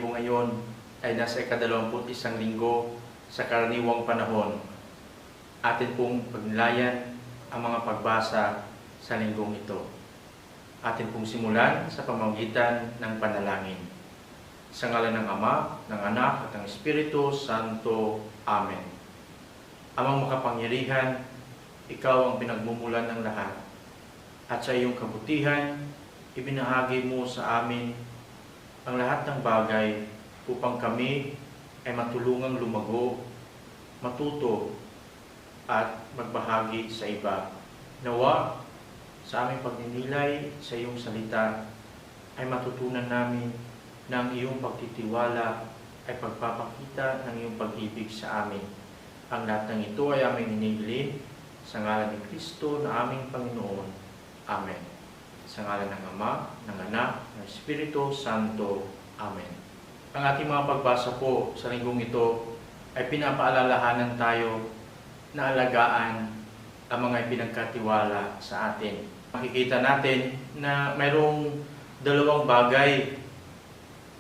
tayo po ngayon ay nasa ika-21 linggo sa karaniwang panahon. Atin pong pagnilayan ang mga pagbasa sa linggong ito. Atin pong simulan sa pamamagitan ng panalangin. Sa ngalan ng Ama, ng Anak at ng Espiritu Santo. Amen. Amang makapangyarihan, ikaw ang pinagmumulan ng lahat. At sa iyong kabutihan, ibinahagi mo sa amin ang lahat ng bagay upang kami ay matulungang lumago, matuto, at magbahagi sa iba. Nawa, sa aming pagninilay sa iyong salita, ay matutunan namin na ang iyong pagtitiwala ay pagpapakita ng iyong pag-ibig sa amin. Ang lahat ng ito ay aming hinihilin sa ngalan ni Kristo na aming Panginoon. Amen. Sa ngalan ng Ama, ng Anak, ng Espiritu Santo. Amen. Ang ating mga pagbasa po sa linggong ito ay pinapaalalahanan tayo na alagaan ang mga ipinagkatiwala sa atin. Makikita natin na mayroong dalawang bagay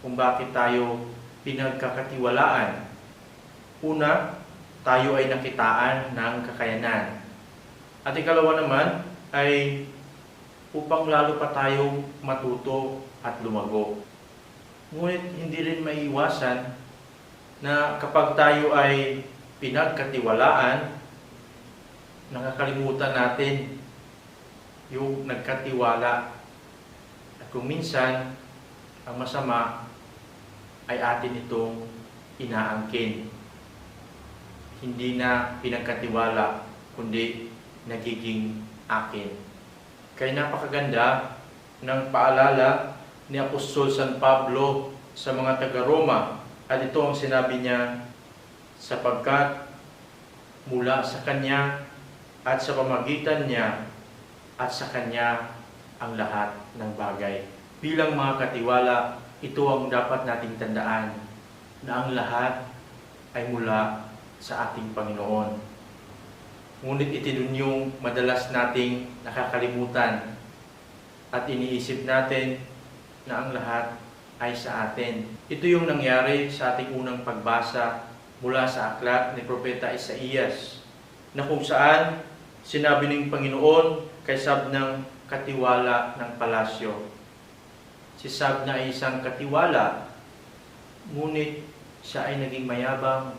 kung bakit tayo pinagkakatiwalaan. Una, tayo ay nakitaan ng kakayanan. At ikalawa naman ay upang lalo pa tayong matuto at lumago. Ngunit hindi rin maiiwasan na kapag tayo ay pinagkatiwalaan, nakakalimutan natin yung nagkatiwala. At kung minsan, ang masama ay atin itong inaangkin. Hindi na pinagkatiwala, kundi nagiging akin. Kaya napakaganda ng paalala ni Apostol San Pablo sa mga taga-Roma. At ito ang sinabi niya, sapagkat mula sa Kanya at sa pamagitan niya at sa Kanya ang lahat ng bagay. Bilang mga katiwala, ito ang dapat nating tandaan na ang lahat ay mula sa ating Panginoon. Ngunit ito yung madalas nating nakakalimutan at iniisip natin na ang lahat ay sa atin. Ito yung nangyari sa ating unang pagbasa mula sa aklat ni Propeta Isaías, na kung saan sinabi ng Panginoon kay Sabna katiwala ng palasyo. Si Sabna ay isang katiwala, ngunit siya ay naging mayabang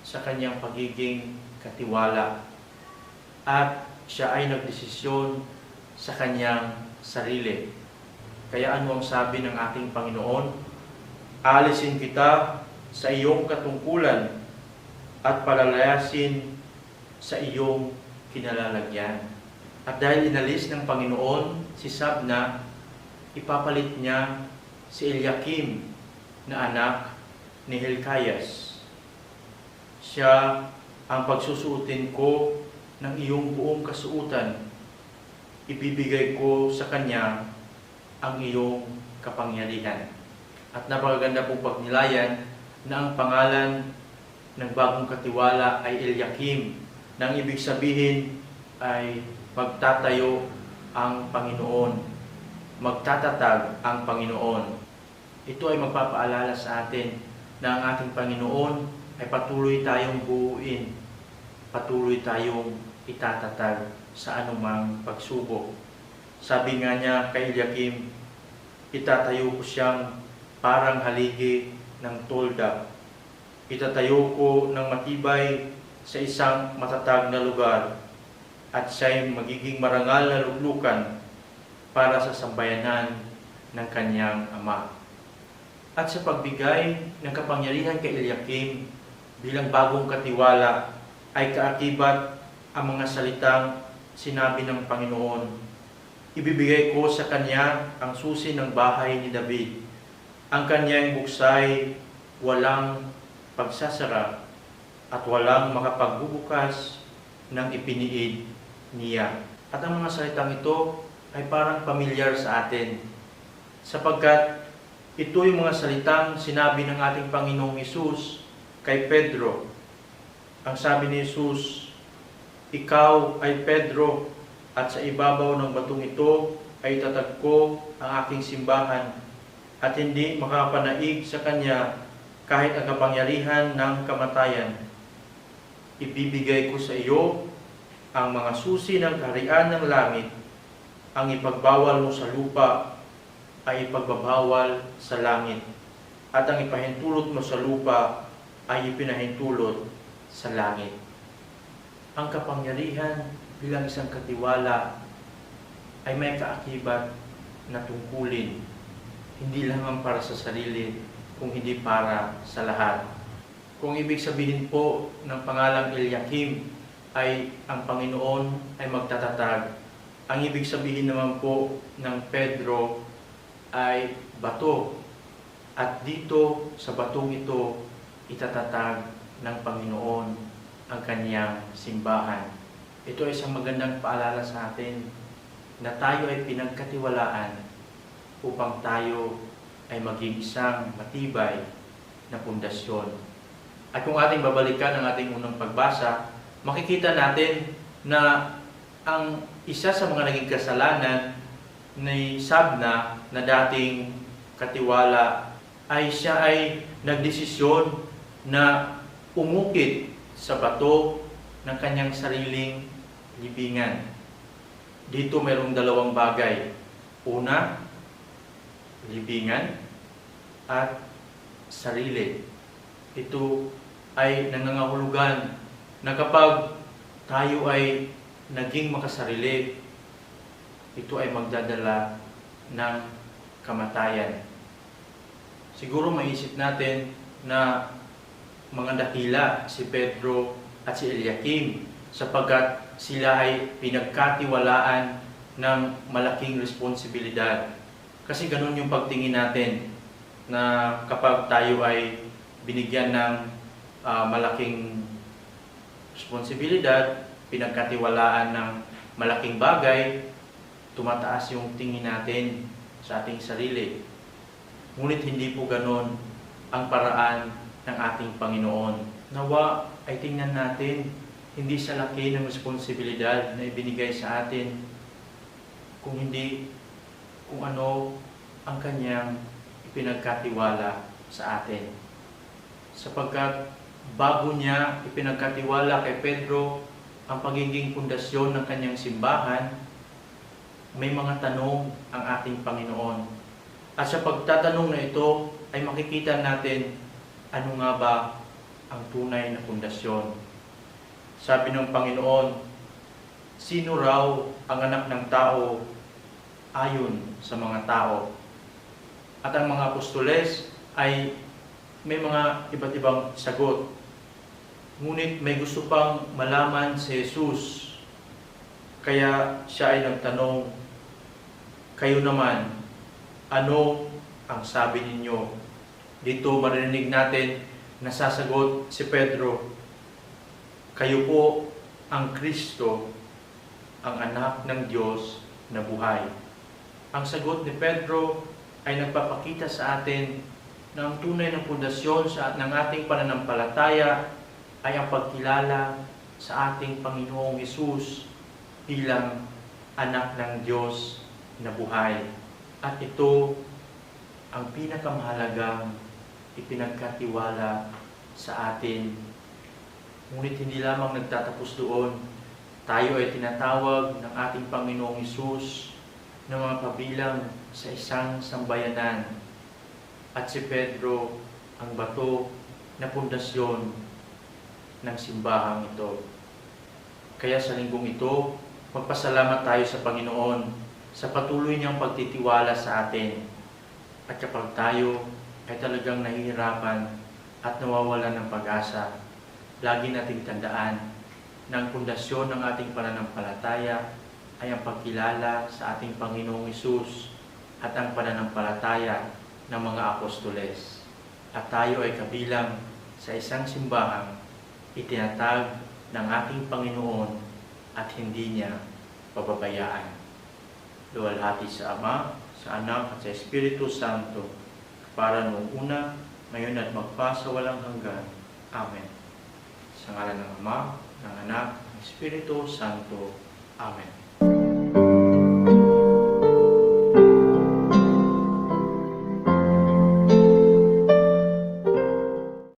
sa kanyang pagiging katiwala. At siya ay nagdesisyon sa kanyang sarili. Kaya ano ang sabi ng ating Panginoon? Aalisin kita sa iyong katungkulan at palalayasin sa iyong kinalalagyan. At dahil inalis ng Panginoon si Sabna, ipapalit niya si Eliakim na anak ni Hilkias. Siya ang pagsusuotin ko ng iyong buong kasuutan. Ibibigay ko sa kanya ang iyong kapangyarihan. At napakaganda pong pagnilayan na ang pangalan ng bagong katiwala ay Eliakim, nang ibig sabihin ay magtatayo ang Panginoon, magtatatag ang Panginoon. Ito ay magpapaalala sa atin na ang ating Panginoon ay patuloy tayong buuin, patuloy tayong itatatag sa anumang pagsubok. Sabi nga niya kay Eliakim, itatayo ko siyang parang haligi ng tolda. Itatayo ko ng matibay sa isang matatag na lugar, at siya'y magiging marangal na luklukan para sa sambayanan ng kanyang ama. At sa pagbigay ng kapangyarihan kay Eliakim bilang bagong katiwala ay kaakibat ang mga salitang sinabi ng Panginoon. Ibibigay ko sa kanya ang susi ng bahay ni David. Ang kanyang buksay walang pagsasara at walang makapagbubukas ng ipiniid niya. At ang mga salitang ito ay parang pamilyar sa atin, sapagkat ito yung mga salitang sinabi ng ating Panginoong Hesus kay Pedro. Ang sabi ni Jesus, ikaw ay Pedro, at sa ibabaw ng batong ito ay itatag ko ang aking simbahan, at hindi makapanaig sa Kanya kahit ang kapangyarihan ng kamatayan. Ibibigay ko sa iyo ang mga susi ng kaharian ng langit. Ang ipagbawal mo sa lupa ay ipagbabawal sa langit, at ang ipahintulot mo sa lupa ay ipinahintulot sa langit. Ang kapangyarihan bilang isang katiwala ay may kaakibat na tungkulin, hindi lamang para sa sarili, kung hindi para sa lahat. Kung ibig sabihin po ng pangalang Eliakim ay ang Panginoon ay magtatatag, ang ibig sabihin naman po ng Pedro ay bato, at dito sa batong ito itatatag ng Panginoon ang Kaniyang simbahan. Ito ay isang magandang paalala sa atin na tayo ay pinagkatiwalaan upang tayo ay maging isang matibay na pundasyon. At kung ating babalikan ang ating unang pagbasa, makikita natin na ang isa sa mga naging kasalanan ni Sabna na dating katiwala ay siya ay nagdesisyon na umukit sa bato ng kanyang sariling libingan. Dito mayroong dalawang bagay. Una, libingan at sarili. Ito ay nangangahulugan na kapag tayo ay naging makasarili, ito ay magdadala ng kamatayan. Siguro maisip natin na mga dakila si Pedro at si Eliakim sapagkat sila ay pinagkatiwalaan ng malaking responsibilidad. Kasi ganun yung pagtingin natin na kapag tayo ay binigyan ng malaking responsibilidad, pinagkatiwalaan ng malaking bagay, tumataas yung tingin natin sa ating sarili. Ngunit hindi po ganon ang paraan ng ating Panginoon. Nawa ay tingnan natin hindi sa laki ng responsibilidad na ibinigay sa atin, kung hindi kung ano ang Kanyang ipinagkatiwala sa atin. Sapagkat bago niya ipinagkatiwala kay Pedro ang pagiging pundasyon ng kanyang simbahan, may mga tanong ang ating Panginoon. At sa pagtatanong na ito ay makikita natin ano nga ba ang tunay na pundasyon. Sabi ng Panginoon, sino raw ang anak ng tao ayon sa mga tao? At ang mga apostoles ay may mga iba't ibang sagot. Ngunit may gusto pang malaman si Jesus. Kaya siya ay nagtanong, kayo naman, ano ang sabi ninyo? Dito marinig natin na sasagot si Pedro, kayo po ang Kristo, ang anak ng Diyos na buhay. Ang sagot ni Pedro ay nagpapakita sa atin na ang tunay na pundasyon ng ating pananampalataya ay ang pagkilala sa ating Panginoong Hesus bilang anak ng Diyos na buhay. At ito ang pinakamahalagang ipinagkatiwala sa atin. Ngunit hindi lamang nagtatapos doon. Tayo ay tinatawag ng ating Panginoong Hesus na mga kabilang sa isang sambayanan. At si Pedro ang bato na pundasyon ng simbahang ito. Kaya sa linggong ito, magpasalamat tayo sa Panginoon sa patuloy niyang pagtitiwala sa atin. At kapag tayo ay talagang nahihirapan at nawawalan ng pag-asa, lagi nating tandaan na ang pundasyon ng ating pananampalataya ay ang pagkilala sa ating Panginoong Hesus at ang pananampalataya ng mga apostoles. At tayo ay kabilang sa isang simbahang itinatag ng ating Panginoon at hindi niya pababayaan. Luwalhati sa Ama, sa Anak at sa Espiritu Santo, para noong una, ngayon at magpasawalang hanggan. Amen. Sa ngalan ng Ama, ng Anak, ng Espiritu Santo. Amen.